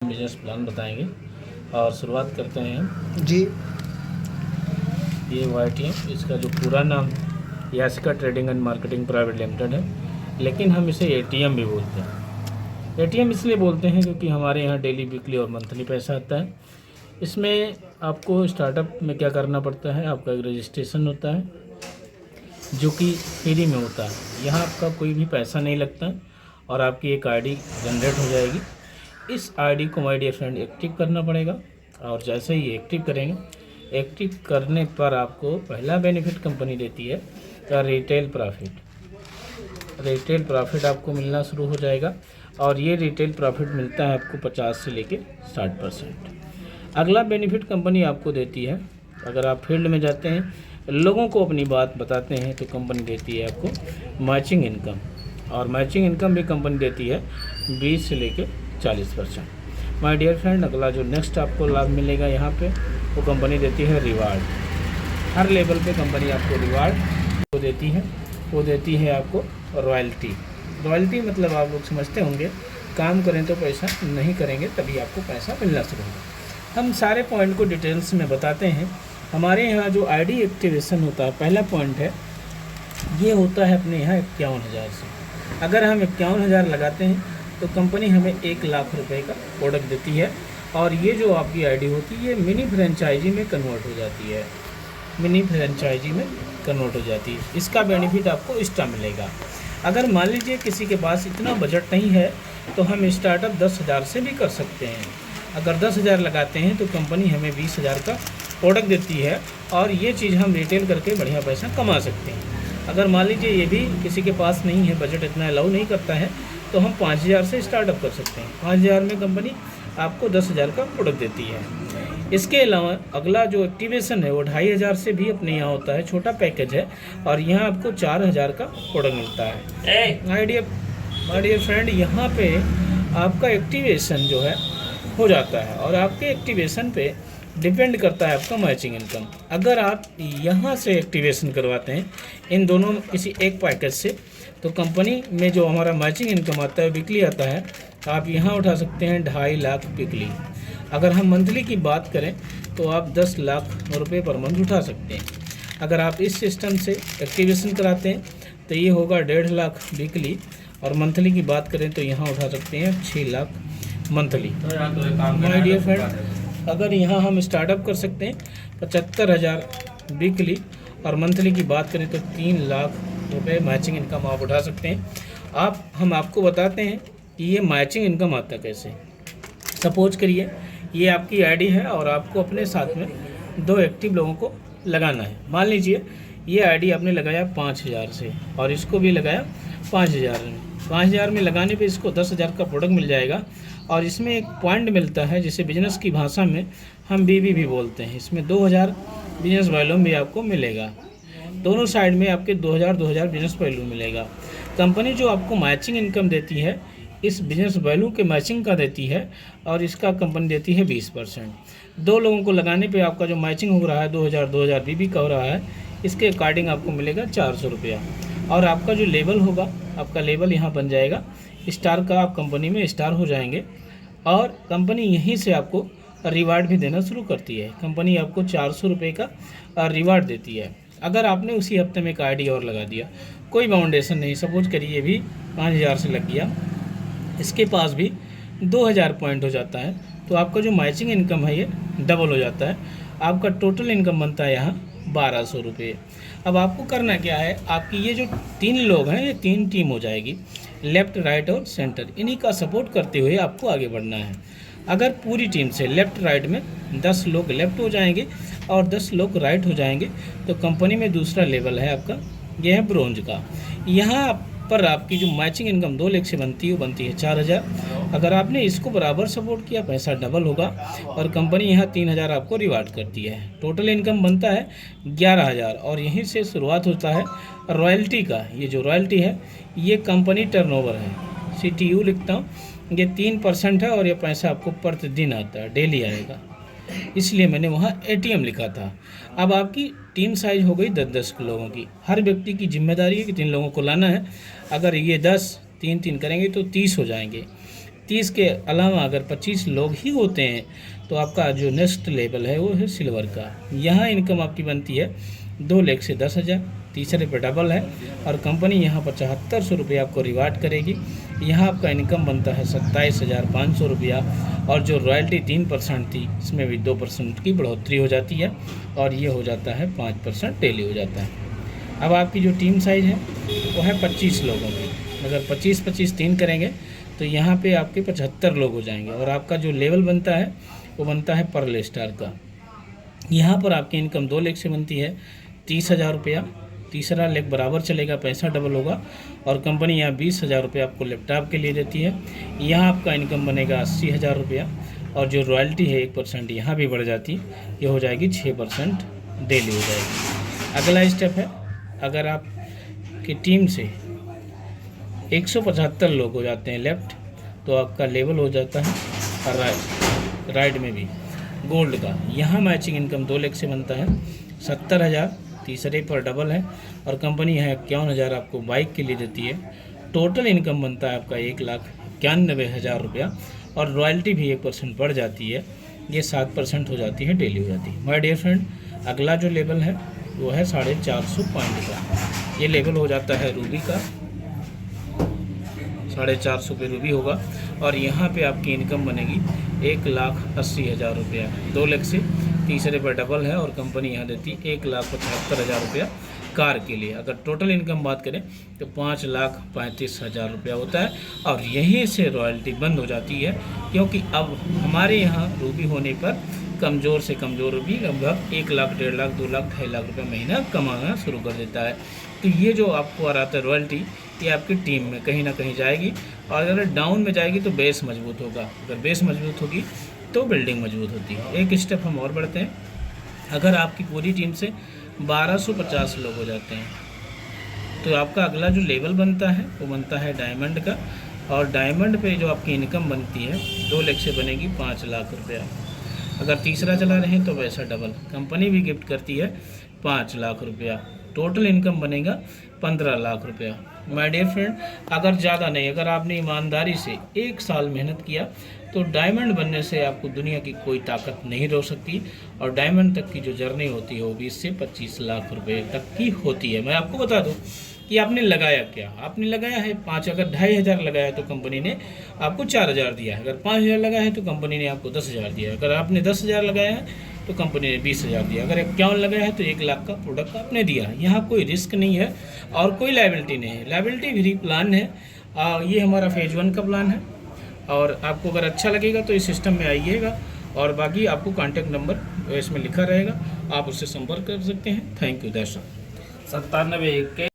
Business plan बताएंगे और शुरुआत करते हैं जी। ये YTM, इसका जो पूरा नाम Yasika trading and marketing private limited है, लेकिन हम इसे ATM भी बोलते हैं। ATM इसलिए बोलते हैं क्योंकि हमारे यहाँ डेली, वीकली और मंथली पैसा आता है। इसमें आपको स्टार्टअप में क्या करना पड़ता है, आपका एक रजिस्ट्रेशन होता है जो कि फ्री में होता है। यहाँ आपका कोई भी पैसा नहीं लगता है और आपकी एक ID जनरेट हो जाएगी। इस ID को माय डियर फ्रेंड एक्टिव करना पड़ेगा और जैसे ही एक्टिव करेंगे, एक्टिव करने पर आपको पहला बेनिफिट कंपनी देती है का रिटेल प्रॉफिट। रिटेल प्रॉफिट आपको मिलना शुरू हो जाएगा और ये रिटेल प्रॉफिट मिलता है आपको 50 से लेके 60%। अगला बेनिफिट कंपनी आपको देती है, अगर आप फील्ड में जाते हैं, लोगों को अपनी बात बताते हैं, तो कंपनी देती है आपको मैचिंग इनकम। और मैचिंग इनकम भी कंपनी देती है 20 से लेके 40%। माय डियर फ्रेंड, अगला जो नेक्स्ट आपको लाभ मिलेगा यहाँ पे, वो कंपनी देती है रिवार्ड। हर लेवल पे कंपनी आपको रिवार्ड वो देती है। वो देती है आपको रॉयल्टी। रॉयल्टी मतलब आप लोग समझते होंगे, काम करें तो पैसा, नहीं करेंगे तभी आपको पैसा मिलना शुरू होगा। हम सारे पॉइंट को डिटेल्स में बताते हैं। हमारे यहाँ जो ID एक्टिवेशन होता है, पहला पॉइंट है, ये होता है अपने यहाँ 51,000 से। अगर हम 51,000 लगाते हैं तो कंपनी हमें 1 लाख रुपए का प्रोडक्ट देती है और ये जो आपकी ID होती है, ये मिनी फ्रेंचाइजी में कन्वर्ट हो जाती है। मिनी फ्रेंचाइजी में कन्वर्ट हो जाती है। इसका बेनिफिट आपको एक्स्ट्रा मिलेगा। अगर मान लीजिए किसी के पास इतना बजट नहीं है तो हम स्टार्टअप 10,000 से भी कर सकते हैं। अगर 10,000 लगाते हैं तो कंपनी हमें 20,000 का प्रोडक्ट देती है और ये चीज़ हम रिटेल करके बढ़िया पैसा कमा सकते हैं। अगर मान लीजिए ये भी किसी के पास नहीं है, बजट इतना अलाउ नहीं करता है, तो हम 5,000 से स्टार्टअप कर सकते हैं। 5,000 में कंपनी आपको 10,000 का प्रोडक्ट देती है। इसके अलावा अगला जो एक्टिवेशन है वो 2,500 से भी अपने यहाँ होता है, छोटा पैकेज है और यहाँ आपको 4,000 का प्रोडक्ट मिलता है। माय डियर फ्रेंड, यहाँ पे आपका एक्टिवेशन जो है हो जाता है और आपके एक्टिवेशन पे डिपेंड करता है आपका मैचिंग इनकम। अगर आप यहाँ से एक्टिवेशन करवाते हैं इन दोनों किसी एक पैकेज से, तो कंपनी में जो हमारा मैचिंग इनकम आता है, वीकली आता है, आप यहाँ उठा सकते हैं 2.5 लाख वीकली। अगर हम मंथली की बात करें तो आप 10 लाख रुपए पर मंथ उठा सकते हैं। अगर आप इस सिस्टम से एक्टिवेशन कराते हैं तो ये होगा 1.5 लाख वीकली और मंथली की बात करें तो यहाँ उठा सकते हैं 6 lakh monthly. My dear friend, अगर यहाँ हम स्टार्टअप कर सकते हैं 75,000 वीकली और मंथली की बात करें तो 3 लाख रुपए मैचिंग इनकम आप उठा सकते हैं। हम आपको बताते हैं कि ये मैचिंग इनकम आता कैसे। सपोज करिए ये आपकी ID है और आपको अपने साथ में 2 एक्टिव लोगों को लगाना है। मान लीजिए ये ID आपने लगाया 5,000 से और इसको भी लगाया 5,000 में। 5,000 में लगाने पे इसको 10,000 का प्रोडक्ट मिल जाएगा और इसमें एक पॉइंट मिलता है जिसे बिजनेस की भाषा में हम BB भी बोलते हैं। इसमें 2,000 बिजनेस वॉल्यूम भी आपको मिलेगा। दोनों साइड में आपके 2,000 बिजनेस वैल्यू मिलेगा। कंपनी जो आपको मैचिंग इनकम देती है, इस बिजनेस वैल्यू के मैचिंग का देती है और इसका कंपनी देती है 20%। 2 लोगों को लगाने पे आपका जो मैचिंग हो रहा है 2,000 BB का हो रहा है, इसके अकॉर्डिंग आपको मिलेगा 400 रुपया। और आपका जो लेवल होगा, आपका लेवल यहाँ बन जाएगा स्टार का, आप कंपनी में स्टार हो जाएंगे और कंपनी यहीं से आपको रिवार्ड भी देना शुरू करती है। कंपनी आपको 400 रुपये का रिवार्ड देती है। अगर आपने उसी हफ्ते में एक ID और लगा दिया, कोई बाउंडेशन नहीं, सपोज करिए भी 5,000 से लग गया, इसके पास भी 2,000 पॉइंट हो जाता है, तो आपका जो मैचिंग इनकम है ये डबल हो जाता है। आपका टोटल इनकम बनता है यहाँ 1,200 रुपये। अब आपको करना क्या है, आपकी ये जो 3 लोग हैं, ये 3 टीम हो जाएगी, लेफ़्ट, राइट और सेंटर। इन्हीं का सपोर्ट करते हुए आपको आगे बढ़ना है। अगर पूरी टीम से लेफ़्ट राइट में 10 लोग लेफ़्ट हो जाएंगे और 10 लोग राइट हो जाएंगे तो कंपनी में दूसरा लेवल है आपका, यह है ब्रोंज का। यहाँ पर आपकी जो मैचिंग इनकम 2 लाख से बनती है, वो बनती है 4,000। अगर आपने इसको बराबर सपोर्ट किया, पैसा डबल होगा और कंपनी यहाँ 3,000 आपको रिवार्ड करती है। टोटल इनकम बनता है 11,000 और यहीं से शुरुआत होता है रॉयल्टी का। ये जो रॉयल्टी है ये कंपनी टर्नओवर है, CTU लिखता हूँ, ये 3% है और ये पैसा आपको प्रतिदिन आता है, डेली आएगा, इसलिए मैंने वहाँ ATM लिखा था। अब आपकी टीम साइज हो गई 10-10 लोगों की। हर व्यक्ति की जिम्मेदारी है कि 3 लोगों को लाना है। अगर ये 10 3-3 करेंगे तो 30 हो जाएंगे। 30 के अलावा अगर 25 लोग ही होते हैं तो आपका जो नेक्स्ट लेवल है वो है सिल्वर का। यहाँ इनकम आपकी बनती है 2 लाख से 10,000, तीसरे पे डबल है और कंपनी यहाँ पर 7400 रुपये आपको रिवार्ड करेगी। यहाँ आपका इनकम बनता है 27,500 रुपया और जो रॉयल्टी 3% थी इसमें भी 2% की बढ़ोतरी हो जाती है और ये हो जाता है 5% डेली हो जाता है। अब आपकी जो टीम साइज़ है वो है 25 लोगों की। अगर 25-25 3 करेंगे तो यहाँ पे आपके 75 लोग हो जाएंगे और आपका जो लेवल बनता है वो बनता है पर स्टार का। यहाँ पर आपकी इनकम 2 लाख से बनती है 30,000 रुपया, तीसरा लेग बराबर चलेगा, पैसा डबल होगा और कंपनी यहाँ 20,000 रुपये आपको लैपटॉप के लिए देती है। यहाँ आपका इनकम बनेगा 80,000 रुपया और जो रॉयल्टी है 1% यहाँ भी बढ़ जाती, ये हो जाएगी 6% डेली हो जाएगी। अगला स्टेप है, अगर आप की टीम से 175 लोग हो जाते हैं लेफ्ट तो आपका लेवल हो जाता है राइट में भी गोल्ड का। यहाँ मैचिंग इनकम 2 लाख से बनता है 70,000, तीसरे पर डबल है और कंपनी यहाँ 51,000 आपको बाइक के लिए देती है। टोटल इनकम बनता है आपका 1,91,000 रुपया और रॉयल्टी भी 1% बढ़ जाती है, ये 7% हो जाती है, डेली हो जाती है। माय डियर फ्रेंड, अगला जो लेवल है वो है 450 पॉइंट का। ये लेवल हो जाता है रूबी का, 450 पे रूबी होगा और यहाँ पे आपकी इनकम बनेगी 1,80,000 रुपया, 2 लाख से तीसरे पर डबल है और कंपनी यहाँ देती 1,75,000 रुपया कार के लिए। अगर टोटल इनकम बात करें तो 5,35,000 रुपया होता है और यहीं से रॉयल्टी बंद हो जाती है, क्योंकि अब हमारे यहाँ रूबी होने पर कमज़ोर से कमज़ोर भी लगभग 1 लाख, 1.5 लाख, 2 लाख, 2.5 लाख रुपये महीना कमाना शुरू कर देता है। तो ये जो आपको आ रहा था रॉयल्टी, ये आपकी टीम में कहीं ना कहीं जाएगी और अगर डाउन में जाएगी तो बेस मजबूत होगा, अगर बेस मजबूत होगी तो बिल्डिंग मजबूत होती है। एक स्टेप हम और बढ़ते हैं, अगर आपकी पूरी टीम से 1250 लोग हो जाते हैं तो आपका अगला जो लेवल बनता है वो बनता है डायमंड का और डायमंड पे जो आपकी इनकम बनती है 2 लाख से बनेगी 5 लाख रुपया। अगर तीसरा चला रहे हैं तो वैसा डबल, कंपनी भी गिफ्ट करती है 5 लाख रुपया, टोटल इनकम बनेगा 15 लाख रुपया। माय डियर फ्रेंड, अगर ज़्यादा नहीं, अगर आपने ईमानदारी से 1 साल मेहनत किया तो डायमंड बनने से आपको दुनिया की कोई ताकत नहीं रोक सकती और डायमंड तक की जो जर्नी होती है वो 20 से 25 लाख रुपए तक की होती है। मैं आपको बता दूं कि आपने लगाया क्या, आपने लगाया है 5, अगर 2,500 लगाया तो कंपनी ने आपको 4,000 दिया है, अगर 5,000 लगाया है तो कंपनी ने आपको 10,000 दिया है, अगर आपने 10,000 लगाया है तो कंपनी ने 20,000 दिया, अगर 51 लगाया है तो 1 लाख का प्रोडक्ट आपने दिया है। यहाँ कोई रिस्क नहीं है और कोई लायबिलिटी नहीं है, लायबिलिटी फ्री प्लान है। ये हमारा फेज 1 का प्लान है और आपको अगर अच्छा लगेगा तो इस सिस्टम में आइएगा और बाकी आपको कॉन्टैक्ट नंबर इसमें लिखा रहेगा, आप उससे संपर्क कर सकते हैं। Thank you. 97 1